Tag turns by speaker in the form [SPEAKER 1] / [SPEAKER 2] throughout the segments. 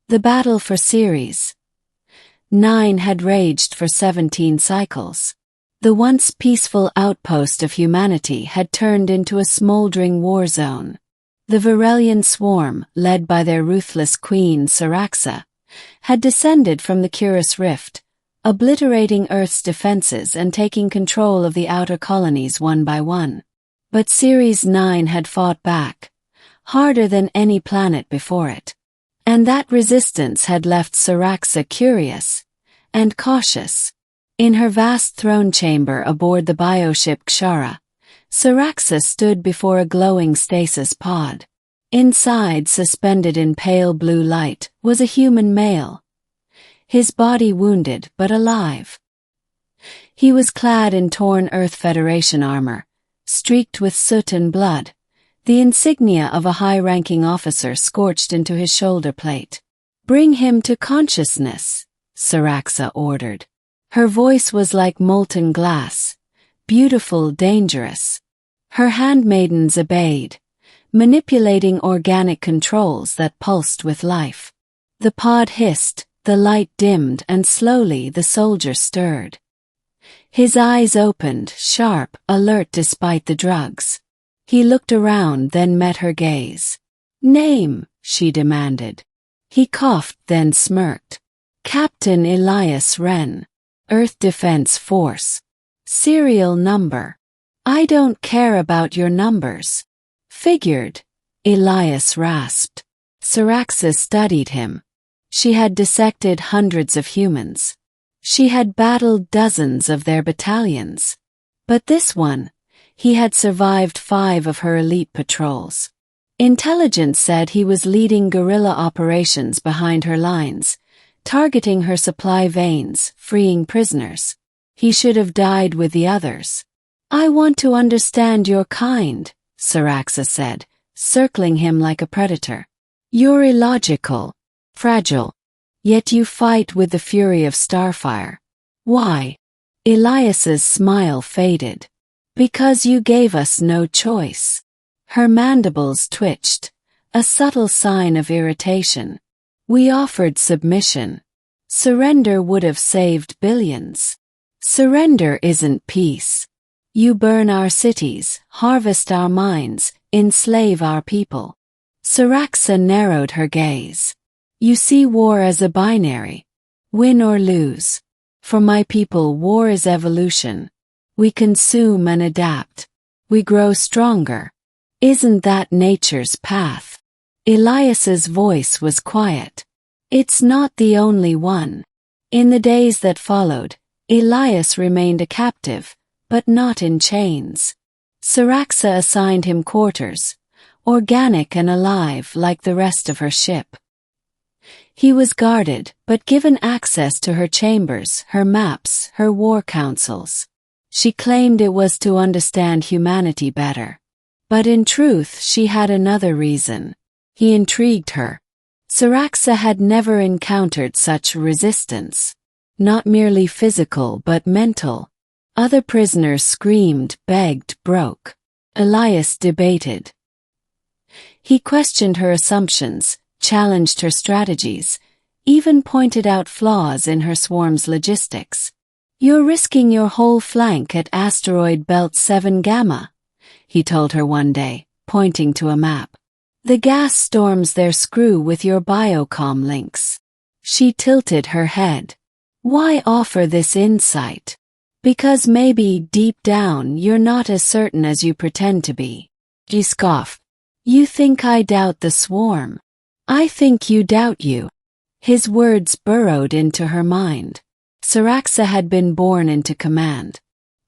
[SPEAKER 1] The battle for Ceres 9 had raged for 17 cycles. The once peaceful outpost of humanity had turned into a smoldering war zone. The Varelian swarm, led by their ruthless queen Syraxa, had descended from the Curious Rift, obliterating Earth's defenses and taking control of the outer colonies one by one. But Ceres 9 had fought back, harder than any planet before it. And that resistance had left Syraxa curious and cautious. In her vast throne chamber aboard the bioship Kshara, Syraxa stood before a glowing stasis pod. Inside, suspended in pale blue light, was a human male. His body wounded but alive. He was clad in torn Earth Federation armor, streaked with soot and blood, the insignia of a high-ranking officer scorched into his shoulder plate. "Bring him to consciousness," Syraxa ordered. Her voice was like molten glass, beautiful, dangerous. Her handmaidens obeyed, manipulating organic controls that pulsed with life. The pod hissed, the light dimmed, and slowly the soldier stirred. His eyes opened, sharp, alert despite the drugs. He looked around, then met her gaze. "Name," she demanded. He coughed, then smirked. "Captain Elias Wren. Earth Defense Force. Serial number." "I don't care about your numbers." "Figured," Elias rasped. Syraxa studied him. She had dissected hundreds of humans. She had battled dozens of their battalions. But this one, he had survived 5 of her elite patrols. Intelligence said he was leading guerrilla operations behind her lines, targeting her supply veins, freeing prisoners. He should have died with the others. "I want to understand your kind," Syraxa said, circling him like a predator. "You're illogical, fragile. Yet you fight with the fury of starfire. Why?" Elias's smile faded. "Because you gave us no choice." Her mandibles twitched, a subtle sign of irritation. "We offered submission. Surrender would have saved billions. Surrender isn't peace. You burn our cities, harvest our mines, enslave our people." Syraxa narrowed her gaze. "You see war as a binary. Win or lose. For my people, war is evolution. We consume and adapt. We grow stronger. Isn't that nature's path?" Elias's voice was quiet. "It's not the only one." In the days that followed, Elias remained a captive, but not in chains. Syraxa assigned him quarters, organic and alive like the rest of her ship. He was guarded, but given access to her chambers, her maps, her war councils. She claimed it was to understand humanity better. But in truth, she had another reason. He intrigued her. Syraxa had never encountered such resistance. Not merely physical but mental. Other prisoners screamed, begged, broke. Elias debated. He questioned her assumptions, challenged her strategies, even pointed out flaws in her swarm's logistics. "You're risking your whole flank at asteroid belt 7 Gamma," he told her one day, pointing to a map. "The gas storms their screw with your biocom links." She tilted her head. "Why offer this insight?" "Because maybe, deep down, you're not as certain as you pretend to be." She scoffed. "You think I doubt the swarm. I think you doubt you." His words burrowed into her mind. Syraxa had been born into command.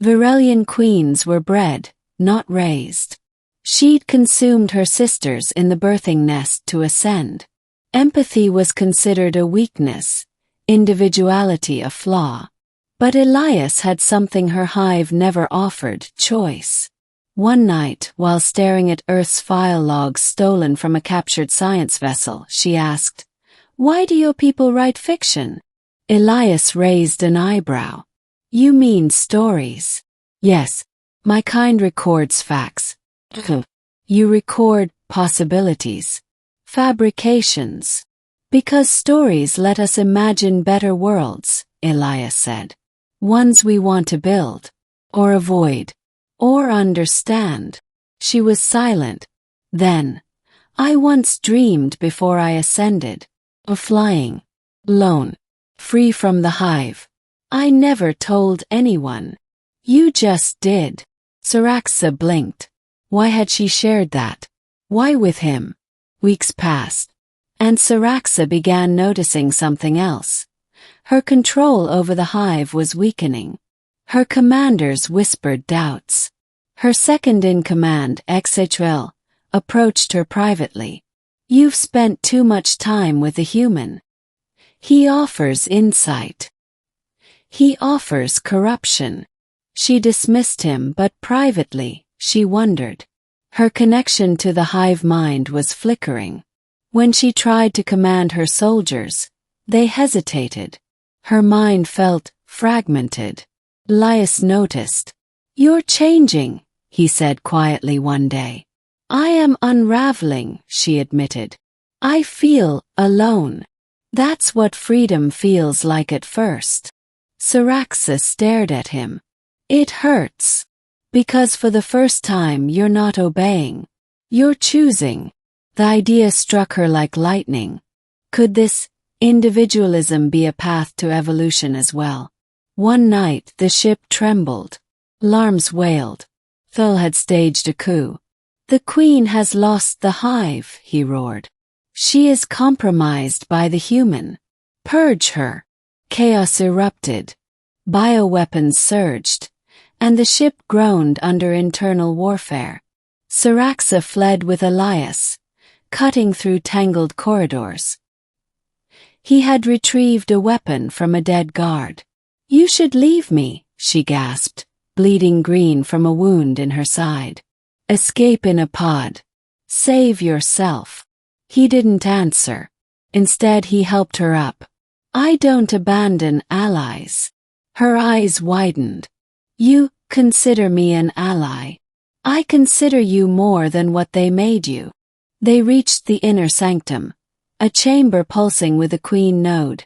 [SPEAKER 1] Varelian queens were bred, not raised. She'd consumed her sisters in the birthing nest to ascend. Empathy was considered a weakness, individuality a flaw. But Elias had something her hive never offered: choice. One night, while staring at Earth's file logs stolen from a captured science vessel, she asked, "Why do your people write fiction?" Elias raised an eyebrow. "You mean stories?" "Yes. My kind records facts." "You record possibilities. Fabrications." Because stories let us imagine better worlds, Elias said. Ones we want to build, or avoid, or understand. She was silent. Then, I once dreamed before I ascended, of flying, alone, free from the hive. I never told anyone. You just did. Saraxa blinked. Why had she shared that? Why with him? Weeks passed, and Saraxa began noticing something else. Her control over the hive was weakening. Her commanders whispered doubts. Her second-in-command, HFY, approached her privately. You've spent too much time with a human. He offers insight. He offers corruption. She dismissed him, but privately, she wondered. Her connection to the hive mind was flickering. When she tried to command her soldiers, they hesitated. Her mind felt fragmented. Elias noticed. You're changing, he said quietly one day. I am unraveling, she admitted. I feel alone. That's what freedom feels like at first. Saraxa stared at him. It hurts. Because for the first time you're not obeying. You're choosing. The idea struck her like lightning. Could this individualism be a path to evolution as well? One night the ship trembled. Alarms wailed. Thul had staged a coup. The queen has lost the hive, he roared. She is compromised by the human. Purge her. Chaos erupted. Bioweapons surged, and the ship groaned under internal warfare. Saraxa fled with Elias, cutting through tangled corridors. He had retrieved a weapon from a dead guard. You should leave me, she gasped, bleeding green from a wound in her side. Escape in a pod. Save yourself. He didn't answer. Instead he helped her up. I don't abandon allies. Her eyes widened. You consider me an ally. I consider you more than what they made you. They reached the inner sanctum, a chamber pulsing with a queen node,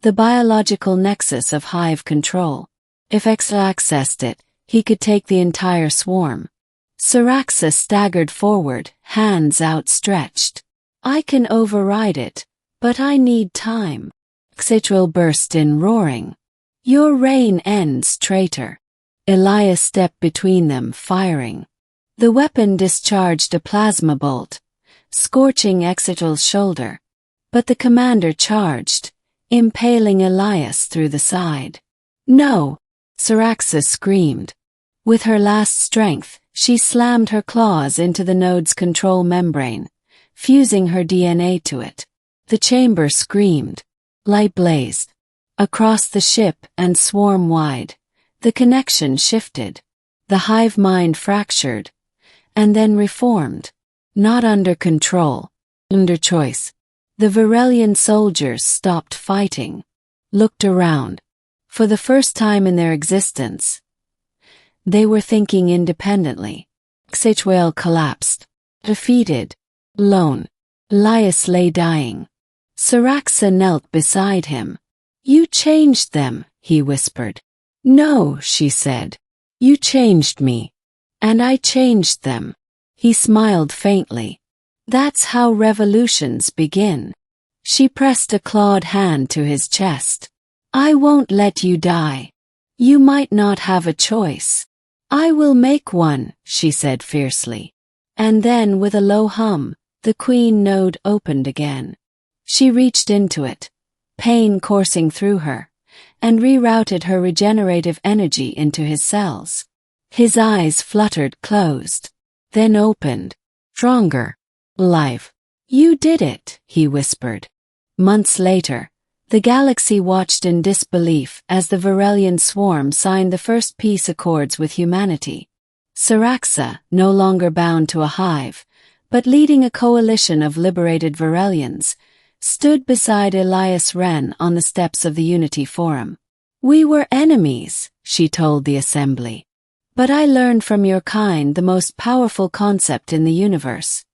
[SPEAKER 1] the biological nexus of hive control. If X accessed it, he could take the entire swarm. Saraxa staggered forward, hands outstretched. I can override it, but I need time. HFY burst in, roaring. Your reign ends, traitor. Elias stepped between them, firing. The weapon discharged a plasma bolt, scorching HFY's shoulder. But the commander charged, impaling Elias through the side. No! Saraxa screamed. With her last strength, she slammed her claws into the node's control membrane, fusing her DNA to it. The chamber screamed. Light blazed. Across the ship and swarm-wide, the connection shifted. The hive mind fractured, and then reformed. Not under control, under choice. The Varelian soldiers stopped fighting, looked around. For the first time in their existence, they were thinking independently. HFY collapsed. Defeated. Alone. Elias lay dying. Saraxa knelt beside him. You changed them, he whispered. No, she said. You changed me. And I changed them. He smiled faintly. That's how revolutions begin. She pressed a clawed hand to his chest. I won't let you die. You might not have a choice. I will make one, she said fiercely. And then with a low hum, the queen node opened again. She reached into it, pain coursing through her, and rerouted her regenerative energy into his cells. His eyes fluttered closed, then opened, stronger, alive. You did it, he whispered. Months later, the galaxy watched in disbelief as the Varelian swarm signed the first peace accords with humanity. Saraxa, no longer bound to a hive, but leading a coalition of liberated Varelians, stood beside Elias Wren on the steps of the Unity Forum. We were enemies, she told the assembly. But I learned from your kind the most powerful concept in the universe.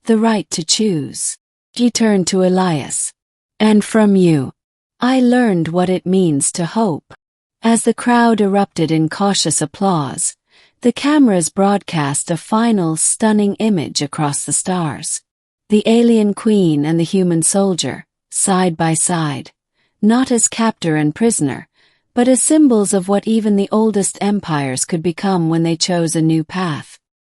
[SPEAKER 1] The right to choose. He turned to Elias. And from you, I learned what it means to hope." As the crowd erupted in cautious applause, the cameras broadcast a final stunning image across the stars. The alien queen and the human soldier, side by side, not as captor and prisoner, but as symbols of what even the oldest empires could become when they chose a new path.